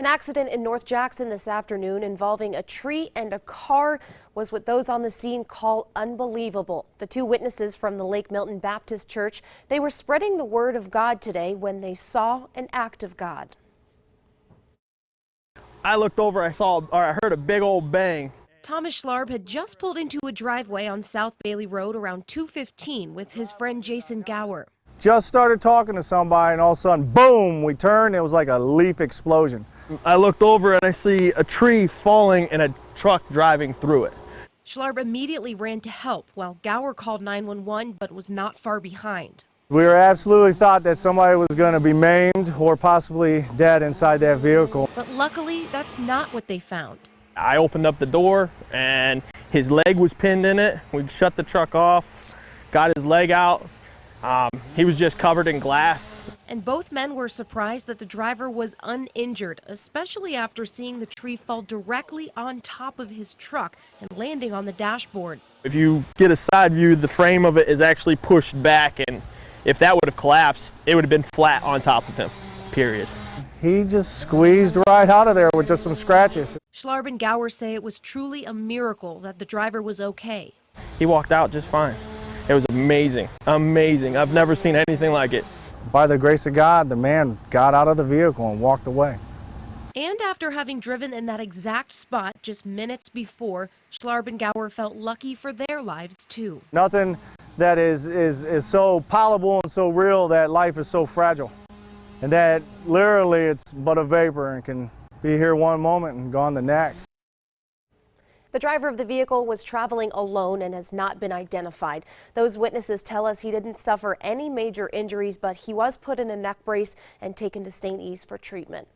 An accident in North Jackson this afternoon involving a tree and a car was what those on the scene call unbelievable. The two witnesses from the Lake Milton Baptist Church, they were spreading the word of God today when they saw an act of God. I looked over, I heard a big old bang. Thomas Schlarb had just pulled into a driveway on South Bailey Road around 2:15 with his friend Jason Gower. Just started talking to somebody and all of a sudden, boom, we turned. It was like a leaf explosion. I looked over and I see a tree falling and a truck driving through it. Schlarb immediately ran to help while Gower called 911 but was not far behind. We were absolutely thought that somebody was going to be maimed or possibly dead inside that vehicle. But luckily, that's not what they found. I opened up the door and his leg was pinned in it. We shut the truck off, got his leg out. He was just covered in glass. And both men were surprised that the driver was uninjured, especially after seeing the tree fall directly on top of his truck and landing on the dashboard. If you get a side view, the frame of it is actually pushed back, and if that would have collapsed, it would have been flat on top of him, period. He just squeezed right out of there with just some scratches. Schlarb and Gower say it was truly a miracle that the driver was okay. He walked out just fine. It was amazing, amazing. I've never seen anything like it. By the grace of God, the man got out of the vehicle and walked away. And after having driven in that exact spot just minutes before, Schlarb and Gower felt lucky for their lives too. Nothing that is so palatable and so real that life is so fragile. And that literally it's but a vapor and can be here one moment and gone the next. The driver of the vehicle was traveling alone and has not been identified. Those witnesses tell us he didn't suffer any major injuries, but he was put in a neck brace and taken to St. E's for treatment.